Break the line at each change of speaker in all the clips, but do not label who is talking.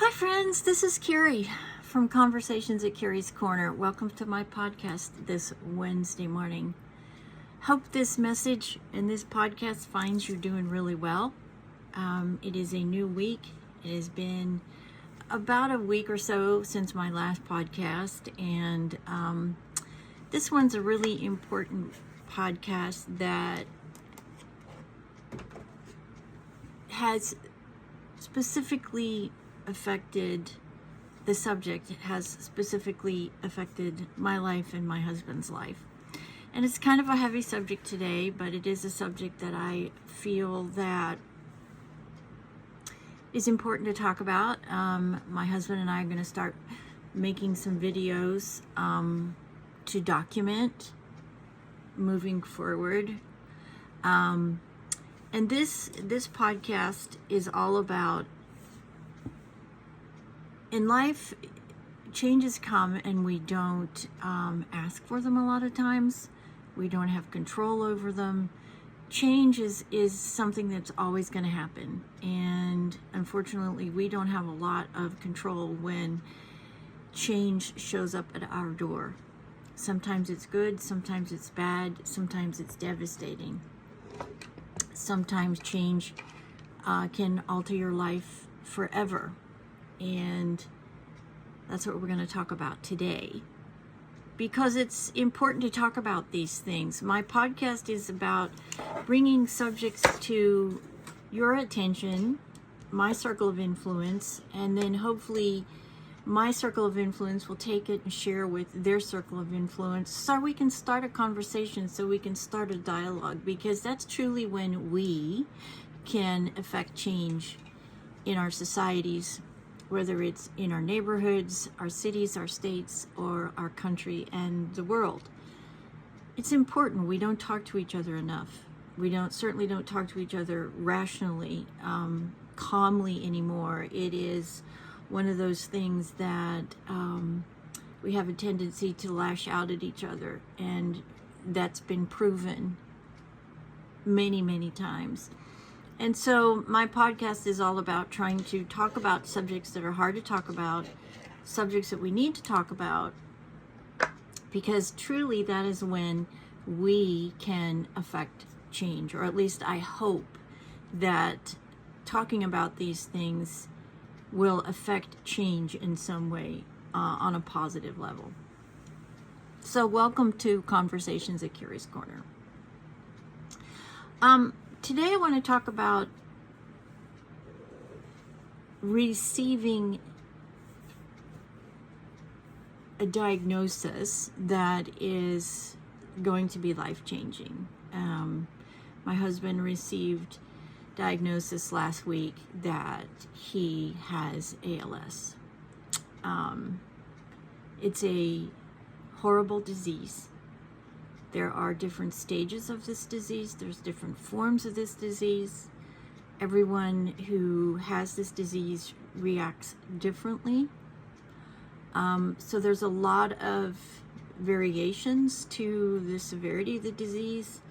Hi friends, this is Kerrie from Conversations at Kerrie's Korner. Welcome to my podcast this Wednesday morning. Hope this message and this podcast finds you doing really well. It is a new week. It has been about a week or so since my last podcast, and this one's a really important podcast that has specifically affected the subject has specifically affected my life and my husband's life. And it's kind of a heavy subject today, but it is a subject that I feel that is important to talk about. My husband and I are going to start making some videos to document moving forward. And this podcast is all about, in life, changes come and we don't ask for them a lot of times. We don't have control over them. Change is something that's always going to happen. And unfortunately, we don't have a lot of control when change shows up at our door. Sometimes it's good, sometimes it's bad, sometimes it's devastating. Sometimes change can alter your life forever. And that's what we're going to talk about today, because it's important to talk about these things. My podcast is about bringing subjects to your attention, my circle of influence, and then hopefully my circle of influence will take it and share with their circle of influence, so we can start a conversation, so we can start a dialogue, because that's truly when we can affect change in our societies, whether it's in our neighborhoods, our cities, our states, or our country and the world. It's important. We don't talk to each other enough. We certainly don't talk to each other rationally, calmly anymore. It is one of those things that we have a tendency to lash out at each other, and that's been proven many, many times. And so my podcast is all about trying to talk about subjects that are hard to talk about, subjects that we need to talk about, because truly that is when we can affect change, or at least I hope that talking about these things will affect change in some way on a positive level. So welcome to Conversations at Kerrie's Korner. Today I want to talk about receiving a diagnosis that is going to be life-changing. My husband received diagnosis last week that he has ALS. It's a horrible disease. There are different stages of this disease. There's different forms of this disease. Everyone who has this disease reacts differently. So there's a lot of variations to the severity of the disease,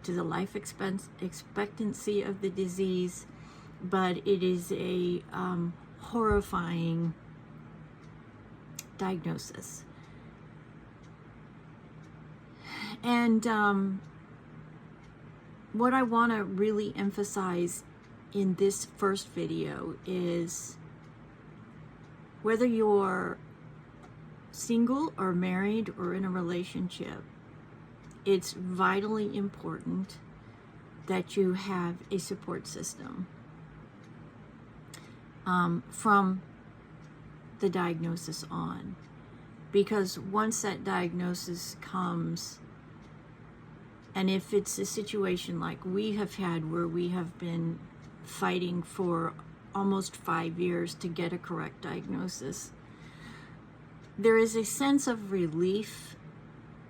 to the life expectancy of the disease, but it is a horrifying diagnosis. And what I want to really emphasize in this first video is, whether you're single or married or in a relationship, it's vitally important that you have a support system from the diagnosis on. Because once that diagnosis comes, and if it's a situation like we have had, where we have been fighting for almost 5 years to get a correct diagnosis, there is a sense of relief,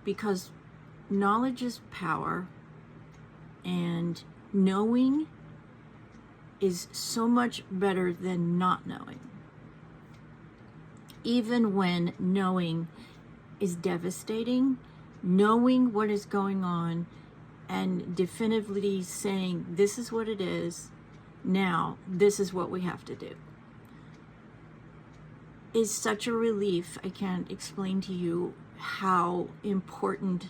because knowledge is power, and knowing is so much better than not knowing. Even when knowing is devastating, knowing what is going on and definitively saying, this is what it is, now this is what we have to do. is such a relief. I can't explain to you how important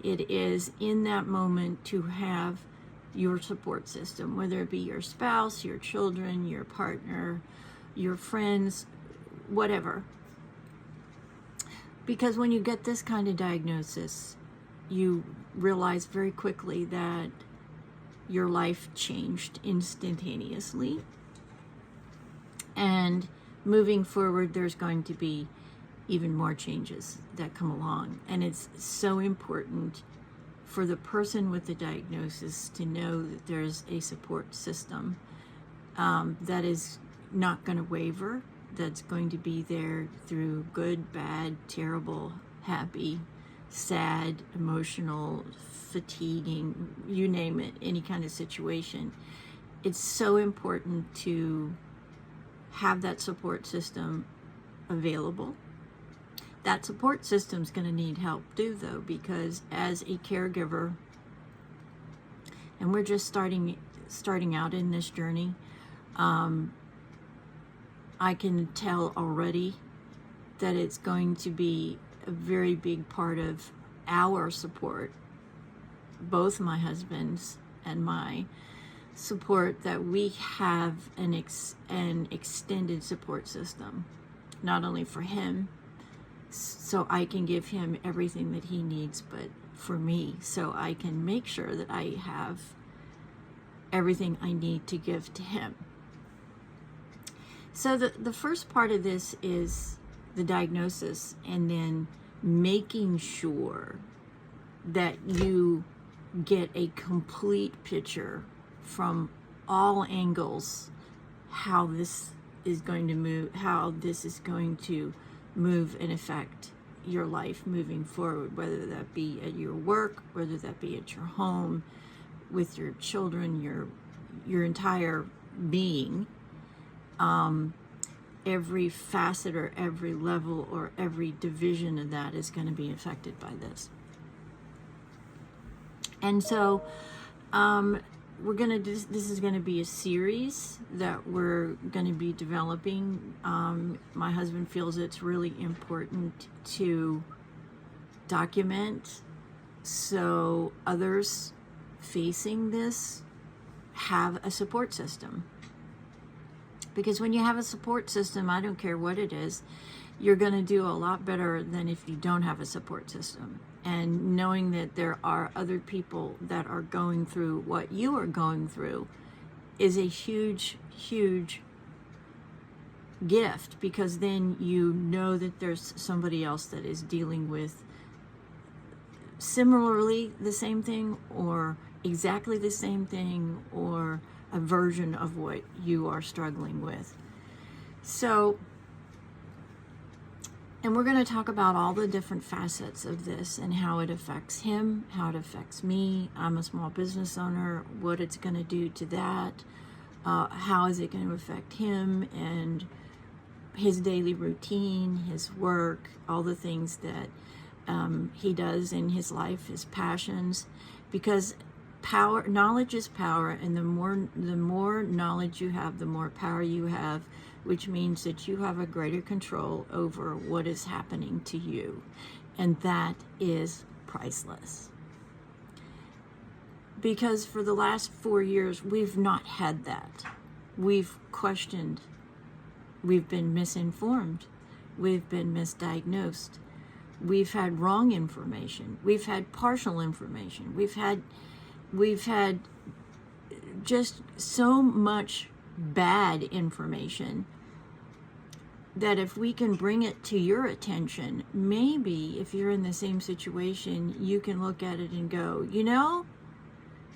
it is in that moment to have your support system, whether it be your spouse, your children, your partner, your friends, whatever. Because when you get this kind of diagnosis, you realize very quickly that your life changed instantaneously. And moving forward, there's going to be even more changes that come along. And it's so important for the person with the diagnosis to know that there's a support system that is not going to waver, that's going to be there through good, bad, terrible, happy, sad, emotional, fatiguing, you name it, any kind of situation. It's so important to have that support system available. That support system's going to need help too, though, because as a caregiver, and we're just starting out in this journey, I can tell already that it's going to be a very big part of our support, both my husband's and my support, that we have an extended support system, not only for him, so I can give him everything that he needs, but for me, so I can make sure that I have everything I need to give to him. So the first part of this is the diagnosis, and then making sure that you get a complete picture from all angles, how this is going to move, and affect your life moving forward, whether that be at your work, whether that be at your home, with your children, your entire being. Every facet or every level or every division of that is going to be affected by this. And so this is going to be a series that we're going to be developing. My husband feels it's really important to document so others facing this have a support system. Because when you have a support system, I don't care what it is, you're going to do a lot better than if you don't have a support system. And knowing that there are other people that are going through what you are going through is a huge, huge gift, because then you know that there's somebody else that is dealing with similarly the same thing, or exactly the same thing, or a version of what you are struggling with. So, and we're going to talk about all the different facets of this and how it affects him, how it affects me. I'm a small business owner, what it's going to do to that, how is it going to affect him and his daily routine, his work, all the things that he does in his life, his passions, because knowledge is power, and the more knowledge you have, the more power you have, which means that you have a greater control over what is happening to you, and that is priceless. Because for the last 4 years, we've not had that. We've questioned, we've been misinformed, we've been misdiagnosed, we've had wrong information, we've had partial information, we've had just so much bad information that if we can bring it to your attention, maybe if you're in the same situation, you can look at it and go,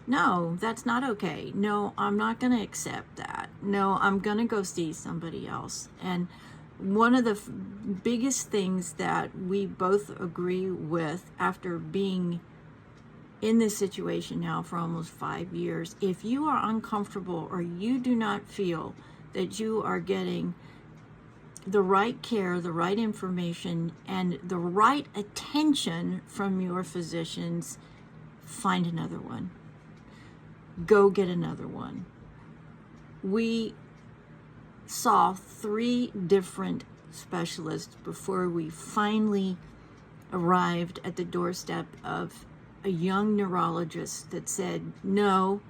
no, that's not okay. No, I'm not going to accept that. No, I'm going to go see somebody else. And one of the biggest things that we both agree with after being in this situation now for almost 5 years, if you are uncomfortable or you do not feel that you are getting the right care, the right information, and the right attention from your physicians, find another one. Go get another one. We saw 3 different specialist before we finally arrived at the doorstep of a young neurologist that said, no,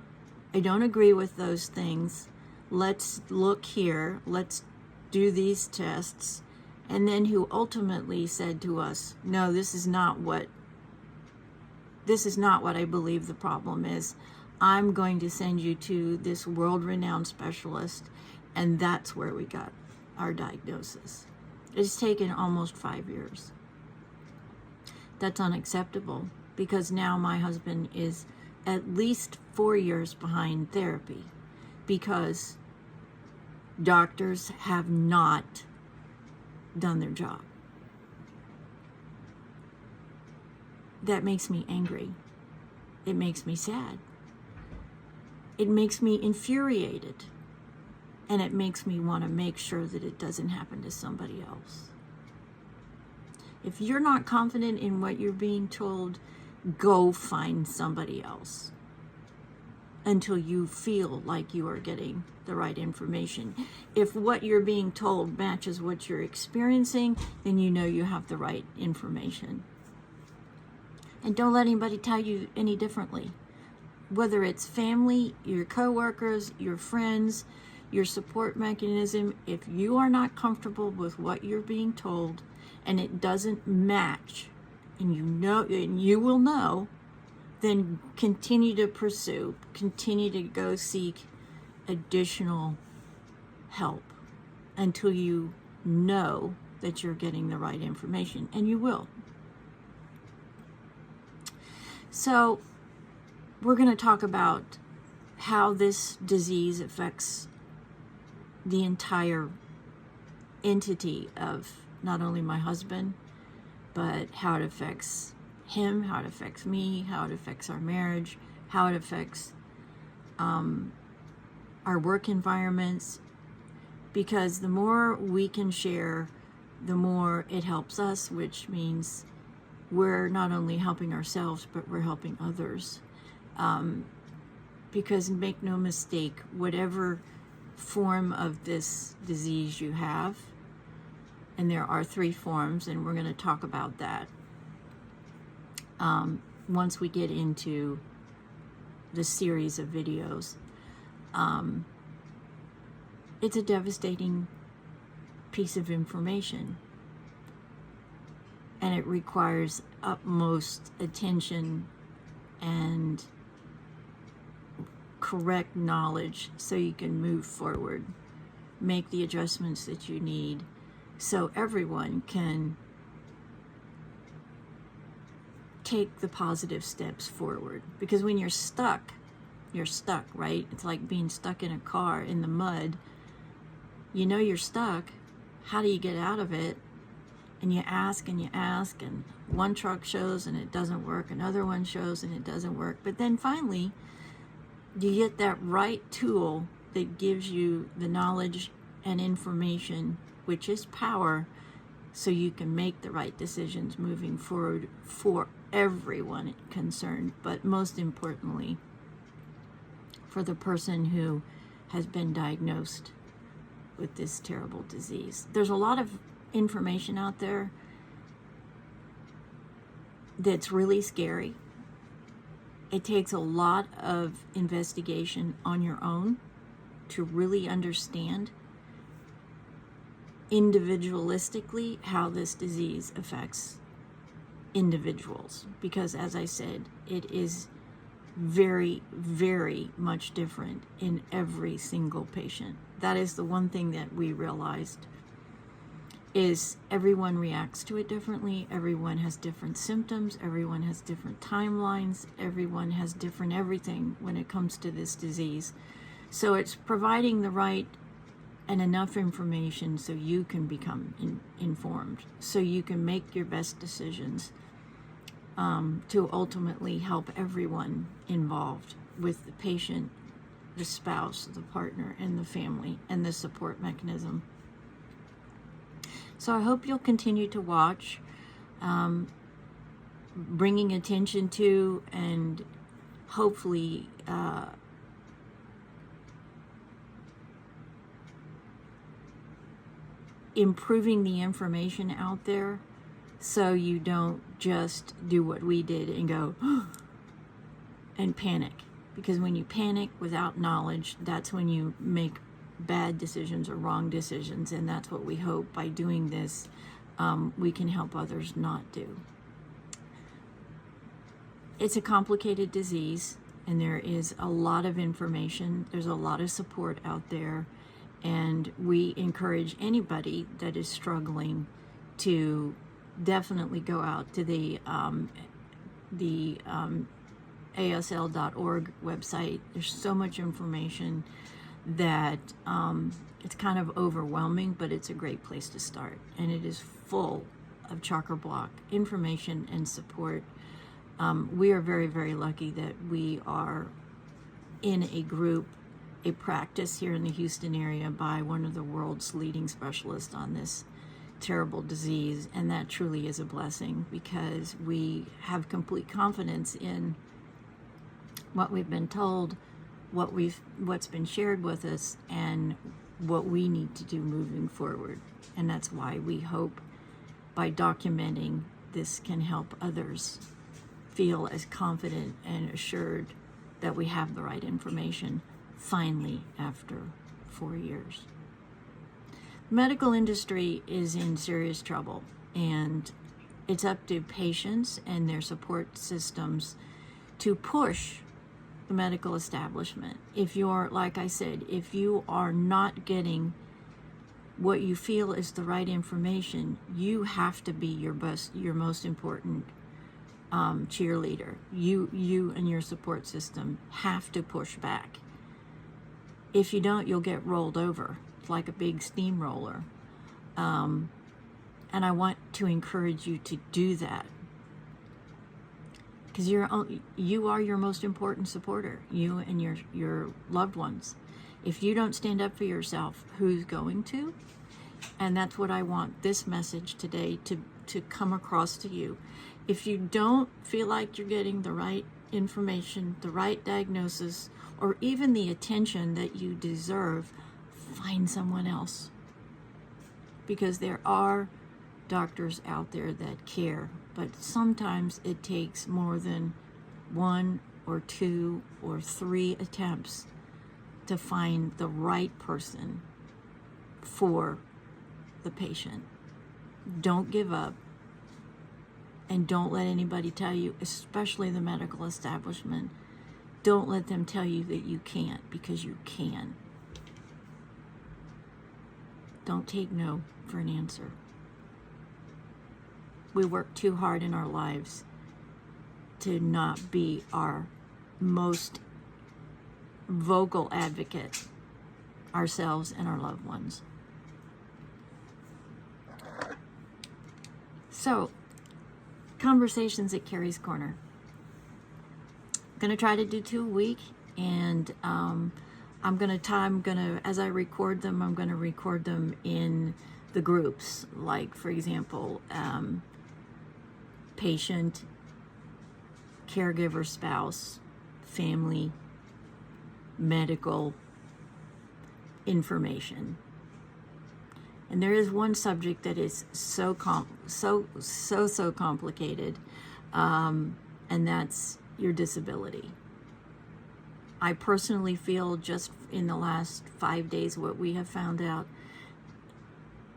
I don't agree with those things. Let's look here. Let's do these tests. And then who ultimately said to us, no, this is not what I believe the problem is. I'm going to send you to this world-renowned specialist. And that's where we got our diagnosis. It's taken almost 5 years. That's unacceptable, because now my husband is at least 4 years behind therapy because doctors have not done their job. That makes me angry. It makes me sad. It makes me infuriated. And it makes me want to make sure that it doesn't happen to somebody else. If you're not confident in what you're being told, go find somebody else until you feel like you are getting the right information. If what you're being told matches what you're experiencing, then you know you have the right information. And don't let anybody tell you any differently. Whether it's family, your coworkers, your friends, your support mechanism, if you are not comfortable with what you're being told and it doesn't match, and you know, and you will know, then continue to pursue, continue to go seek additional help until you know that you're getting the right information, and you will. So we're going to talk about how this disease affects the entire entity of not only my husband, but how it affects him, how it affects me, how it affects our marriage, how it affects our work environments. Because the more we can share, the more it helps us, which means we're not only helping ourselves, but we're helping others. Because make no mistake, whatever form of this disease you have, and there are 3 forms, and we're going to talk about that once we get into the series of videos. It's a devastating piece of information, and it requires utmost attention and correct knowledge so you can move forward, make the adjustments that you need so everyone can take the positive steps forward. Because when you're stuck, right? It's like being stuck in a car in the mud. You know you're stuck. How do you get out of it? And you ask, and one truck shows and it doesn't work, another one shows and it doesn't work. But then finally, you get that right tool that gives you the knowledge and information, which is power, so you can make the right decisions moving forward for everyone concerned, but most importantly, for the person who has been diagnosed with this terrible disease. There's a lot of information out there that's really scary. It takes a lot of investigation on your own to really understand individualistically how this disease affects individuals. Because as I said, it is very, very much different in every single patient. That is the one thing that we realized, is everyone reacts to it differently. Everyone has different symptoms. Everyone has different timelines. Everyone has different everything when it comes to this disease. So it's providing the right and enough information so you can become informed, so you can make your best decisions to ultimately help everyone involved, with the patient, the spouse, the partner, and the family, and the support mechanism. So I hope you'll continue to watch, bringing attention to, and hopefully improving the information out there so you don't just do what we did and go and panic. Because when you panic without knowledge, that's when you make bad decisions or wrong decisions, and that's what we hope by doing this we can help others not do. It's a complicated disease, and there is a lot of information. There's a lot of support out there, and we encourage anybody that is struggling to definitely go out to the ASL.org website. There's so much information that it's kind of overwhelming, but it's a great place to start. And it is full of chakra block information and support. We are very, very lucky that we are in a group, a practice here in the Houston area by one of the world's leading specialists on this terrible disease. And that truly is a blessing, because we have complete confidence in what we've been told, what's been shared with us, and what we need to do moving forward. And that's why we hope by documenting this can help others feel as confident and assured that we have the right information finally after 4 years. The medical industry is in serious trouble, and it's up to patients and their support systems to push the medical establishment. If you're, like I said, if you are not getting what you feel is the right information, you have to be your most important cheerleader. You and your support system have to push back. If you don't, you'll get rolled over. It's like a big steamroller. And I want to encourage you to do that, because you are your most important supporter, you and your loved ones. If you don't stand up for yourself, who's going to? And that's what I want this message today to come across to you. If you don't feel like you're getting the right information, the right diagnosis, or even the attention that you deserve, find someone else. Because there are doctors out there that care, but sometimes it takes more than 1 or 2 or 3 attempts to find the right person for the patient. Don't give up, and don't let anybody tell you, especially the medical establishment, don't let them tell you that you can't, because you can. Don't take no for an answer. We work too hard in our lives to not be our most vocal advocate, ourselves and our loved ones. So, Conversations at Kerrie's Korner. I'm going to try to do 2 a week, and I'm gonna as I record them, I'm gonna record them in the groups. Like, for example, patient, caregiver, spouse, family, medical information. And there is one subject that is so complicated, and that's your disability. I personally feel, just in the last 5 days, what we have found out,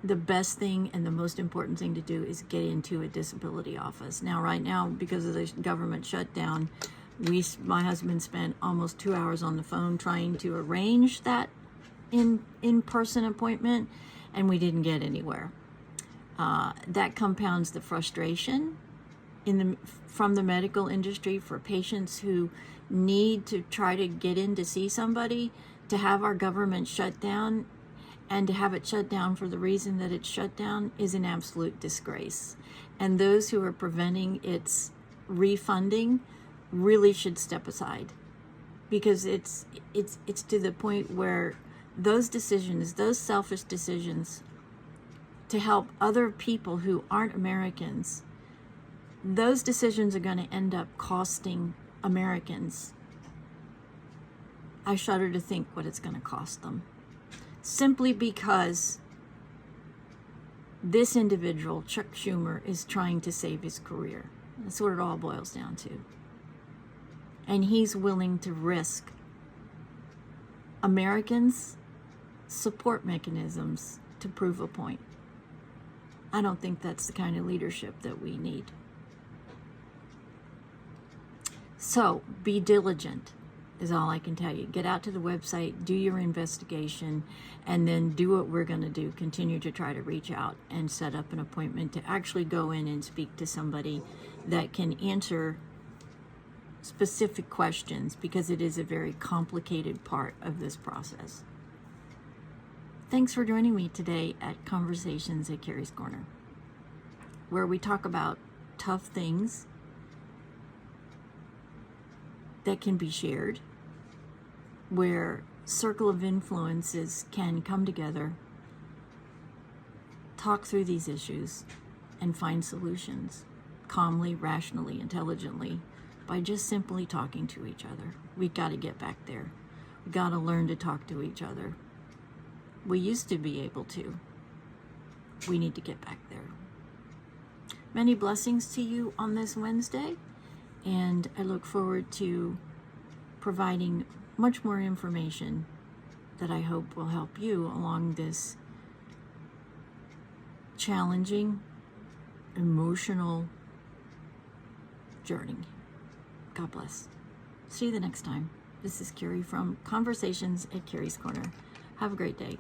the best thing and the most important thing to do is get into a disability office. Now, right now, because of the government shutdown, my husband spent almost 2 hours on the phone trying to arrange that in-person appointment, and we didn't get anywhere. That compounds the frustration from the medical industry for patients who need to try to get in to see somebody. To have our government shut down, and to have it shut down for the reason that it's shut down, is an absolute disgrace. And those who are preventing its refunding really should step aside, because it's to the point where those decisions, those selfish decisions to help other people who aren't Americans, those decisions are going to end up costing Americans. I shudder to think what it's going to cost them, simply because This individual, Chuck Schumer, is trying to save his career. That's what it all boils down to. And he's willing to risk Americans' support mechanisms to prove a point. I don't think that's the kind of leadership that we need. So be diligent is all I can tell you. Get out to the website, do your investigation, and then do what we're going to do. Continue to try to reach out and set up an appointment to actually go in and speak to somebody that can answer specific questions, because it is a very complicated part of this process. Thanks for joining me today at Conversations at Kerrie's Korner, where we talk about tough things that can be shared, where circle of influences can come together, talk through these issues, and find solutions calmly, rationally, intelligently, by just simply talking to each other. We've got to get back there. We've got to learn to talk to each other. We used to be able to. We need to get back there. Many blessings to you on this Wednesday, and I look forward to providing much more information that I hope will help you along this challenging, emotional journey. God bless. See you the next time. This is Kerrie from Conversations at Kerrie's Korner. Have a great day.